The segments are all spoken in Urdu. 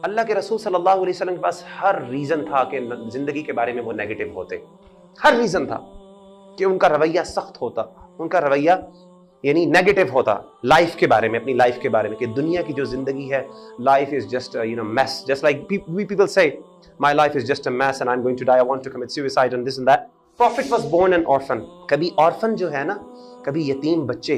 اللہ کے رسول صلی اللہ علیہ وسلم کے پاس ہر ریزن تھا کہ زندگی کے بارے میں وہ نیگیٹو ہوتے، ہر ریزن تھا کہ ان کا رویہ سخت ہوتا، ان کا رویہ یعنی نیگیٹو ہوتا لائف کے بارے میں، اپنی لائف کے بارے میں، کہ دنیا کی جو زندگی ہے، life is just mass, just like people سے my life is just a mess and I'm going to die, I want to commit suicide and this and that. Prophet was born an orphan. کبھی orphan جو ہے نا، کبھی یتیم بچے،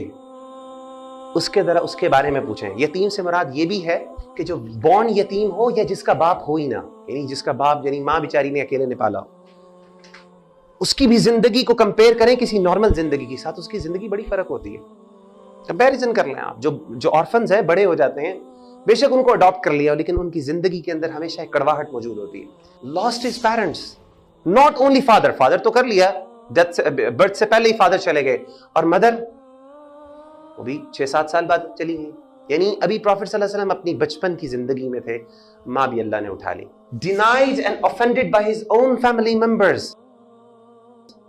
اس کے بارے میں پوچھیں. یتیم سے مراد یہ بھی ہے کہ جو بورن یتیم ہو یا جس کا باپ ہو ہی نہ، یعنی جس کا باپ یعنی ماں بیچاری نے اکیلے نے پالا، اس کی بھی زندگی کو کمپیئر کریں کسی نارمل زندگی کے ساتھ، اس کی زندگی بڑی فرق ہوتی ہے. کمپیریزن کر لیں آپ. جو آرفنز ہیں بڑے ہو جاتے ہیں، بے شک ان کو اڈاپٹ کر لیا لیکن ان کی زندگی کے اندر ہمیشہ ایک کڑواہٹ موجود ہوتی ہے. Lost his parents, not only father تو کر لیا، برتھ سے پہلے ہی فادر چلے گئے، اور مدر وہ بھی 6-7 سال بعد چلی گئی. یعنی ابھی پروفٹ صلی اللہ علیہ وسلم اپنی بچپن کی زندگی میں تھے، ماں بھی اللہ نے اٹھا لی. Denied and offended by his own family members.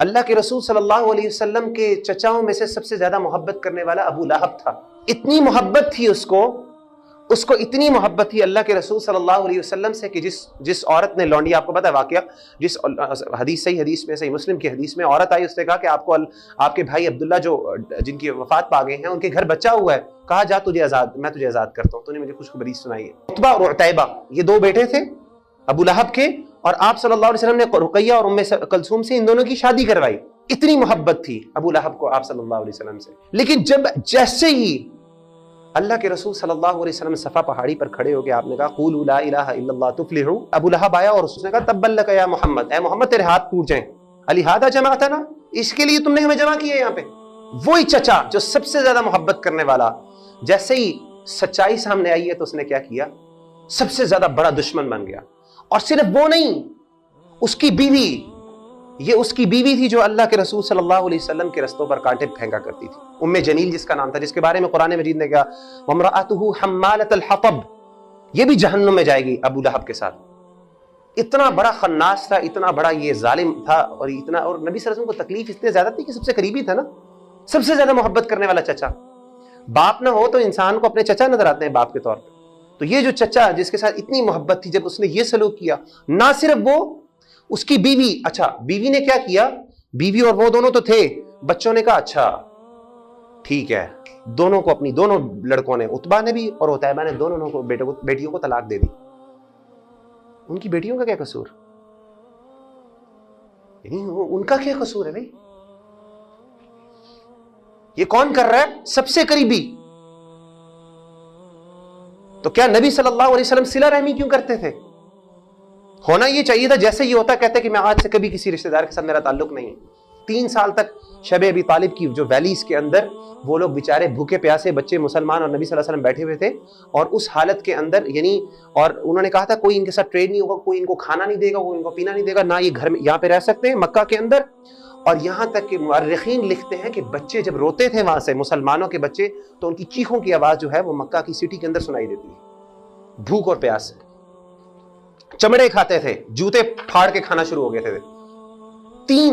اللہ کے رسول صلی اللہ علیہ وسلم کے چچاؤں میں سے سب سے زیادہ محبت کرنے والا ابو لہب تھا. اتنی محبت تھی اس کو اتنی محبت تھی اللہ کے رسول صلی اللہ علیہ وسلم سے کہ جس عورت نے لونڈی، آپ کو پتہ ہے واقعہ، جس صحیح حدیث میں، صحیح مسلم کی حدیث میں عورت آئی، اس نے کہا کہ آپ کے بھائی عبداللہ جن کی وفات پا گئے ہیں، ان کے گھر بچہ ہوا ہے. کہا جا میں تجھے آزاد کرتا ہوں، تو نے مجھے خوشخبری سنائی ہے. عتبہ اور عتیبہ یہ 2 بیٹے تھے ابو لہب کے، اور آپ صلی اللہ علیہ وسلم نے رقیہ اور ام کلثوم سے ان دونوں کی شادی کروائی. اتنی محبت تھی ابو لہب کو آپ صلی اللہ علیہ وسلم سے. لیکن جیسے ہی اللہ کے رسول صلی اللہ علیہ وسلم صفا پہاڑی پر کھڑے ہو کے آپ نے کہا قولوا لا الہ الا اللہ تفلحوا، ابو لہب آیا اور اس نے کہا تبا لک یا محمد، اے محمد تیرے ہاتھ ٹوٹ جائیں، لہذا جمعتنا، اس کے لیے تم نے ہمیں جمع کیا یہاں پہ. وہی چچا جو سب سے زیادہ محبت کرنے والا، جیسے ہی سچائی سامنے آئی ہے تو اس نے کیا کیا، سب سے زیادہ بڑا دشمن بن گیا. اور صرف وہ نہیں، اس کی بیوی، یہ اس کی بیوی تھی جو اللہ کے رسول صلی اللہ علیہ وسلم کے رستوں پر کانٹے پھینکا کرتی تھی، ام جمیل جس کا نام تھا، جس کے بارے میں قرآن مجید نے کہا وامرأتہ حمالۃ الحطب، یہ بھی جہنم میں جائے گی ابو لہب کے ساتھ. اتنا بڑا خناس تھا، اتنا بڑا یہ ظالم تھا، اور نبی صلی اللہ علیہ وسلم کو تکلیف اتنی زیادہ تھی کہ سب سے قریبی تھا نا، سب سے زیادہ محبت کرنے والا چچا. باپ نہ ہو تو انسان کو اپنے چچا نظر آتے ہیں باپ کے طور پہ. تو یہ جو چچا جس کے ساتھ اتنی محبت تھی، جب اس نے یہ سلوک کیا، نہ صرف وہ، اس کی بیوی، اچھا بیوی نے کیا کیا، بیوی اور وہ دونوں تو تھے، بچوں نے کہا اچھا ٹھیک ہے، دونوں کو اپنی دونوں لڑکوں نے، عتبہ نے بھی اور عتیبہ نے، دونوں کو بیٹیوں کو طلاق دے دی. ان کی بیٹیوں کا کیا قصور، یعنی ان کا کیا قصور ہے بھائی؟ یہ کون کر رہا ہے؟ سب سے قریبی. تو کیا نبی صلی اللہ علیہ وسلم صلہ رحمی کیوں کرتے تھے؟ ہونا یہ چاہیے تھا جیسے یہ ہوتا کہتے کہ میں آج سے کبھی کسی رشتہ دار کے ساتھ میرا تعلق نہیں. 3 سال تک شب ابی طالب کی جو ویلیز کے اندر وہ لوگ بیچارے بھوکے پیاسے بچے مسلمان اور نبی صلی اللہ علیہ وسلم بیٹھے ہوئے تھے، اور اس حالت کے اندر یعنی، اور انہوں نے کہا تھا کوئی ان کے ساتھ ٹریڈ نہیں ہوگا، کوئی ان کو کھانا نہیں دے گا، کوئی ان کو پینا نہیں دے گا، نہ یہ گھر میں یہاں پہ رہ سکتے ہیں مکہ کے اندر. اور یہاں تک کہ مورخین لکھتے ہیں کہ بچے جب روتے تھے وہاں سے، مسلمانوں کے بچے، تو ان کی چیخوں کی آواز جو ہے وہ مکہ کی سٹی کے اندر سنائی دیتی ہے، بھوک اور پیاس سے. چمڑے کھاتے تھے، جوتے پھاڑ کے کھانا شروع ہو گئے تھے.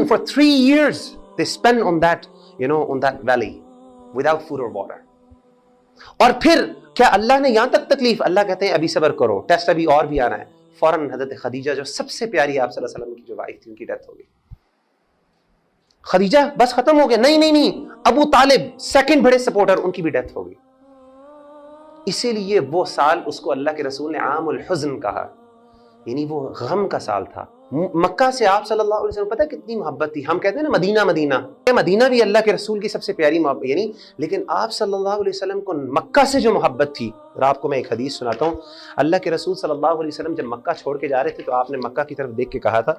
for 3 years they spent on that valley without food or water. اور پھر کیا اللہ نے یہاں تک تکلیف، اللہ کہتے ہیں ابھی صبر کرو، ٹیسٹ ابھی اور بھی آنا ہے. فوراً حضرت خدیجہ جو سب سے پیاری آپ صلی اللہ علیہ وسلم کی جو وائف تھی، ان کی ڈیتھ ہو گئی. خدیجہ بس ختم ہو گیا، نہیں، ابو طالب سیکنڈ بڑے سپورٹر، ان کی بھی ڈیتھ ہو گئی. اسی لیے وہ سال اس کو اللہ کے رسول نے عام الحزن کہا، یعنی وہ غم کا سال تھا. مکہ سے آپ صلی اللہ علیہ وسلم پتہ کتنی محبت تھی. ہم کہتے ہیں نا مدینہ بھی اللہ کے رسول کی سب سے پیاری محبت، یعنی لیکن آپ صلی اللہ علیہ وسلم کو مکہ سے جو محبت تھی. اور آپ کو میں ایک حدیث سناتا ہوں. اللہ کے رسول صلی اللہ علیہ وسلم جب مکہ چھوڑ کے جا رہے تھے تو آپ نے مکہ کی طرف دیکھ کے کہا تھا،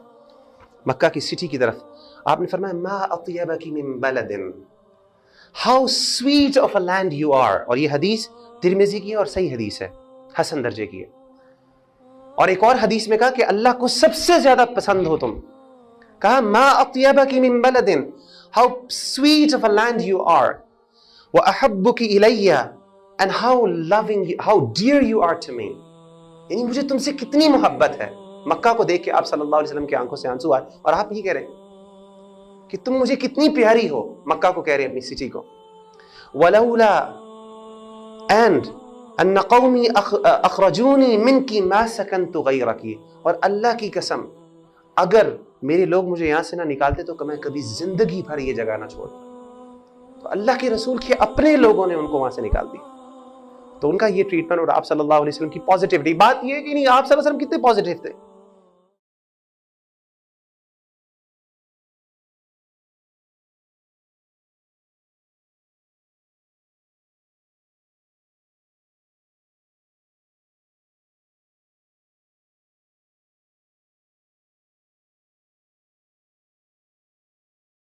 مکہ کی سٹی کی طرف آپ نے فرمایا ما اطیبک من بلد how sweet of a land you are. اور یہ حدیث ترمذی کی ہے اور صحیح حدیث ہے، حسن درجے کی ہے. اور ایک اور حدیث میں کہا کہ اللہ کو سب سے زیادہ پسند ہو تم، کہا ما اطیبک من بلد how sweet of a land you are واحبک الی and how dear you are to me. یعنی مجھے تم سے کتنی محبت ہے. مکہ کو دیکھ کے آپ صلی اللہ علیہ وسلم کی آنکھوں سے آنسو آئے، اور آپ یہ کہہ رہے ہیں کہ تم مجھے کتنی پیاری ہو. مکہ کو کہہ رہے ہیں، اپنی سٹی کو. ولولا and ان قومی اخرجونی منکی ما سکنت غیرکی، اور اللہ کی قسم اگر میرے لوگ مجھے یہاں سے نہ نکالتے تو میں کبھی زندگی بھر یہ جگہ نہ چھوڑتا. تو اللہ کے رسول کے اپنے لوگوں نے ان کو وہاں سے نکال دیا. تو ان کا یہ ٹریٹمنٹ اور آپ صلی اللہ علیہ وسلم کی پازیٹیوٹی. بات یہ کہ نہیں آپ صلی اللہ علیہ وسلم کتنے پازیٹیو تھے.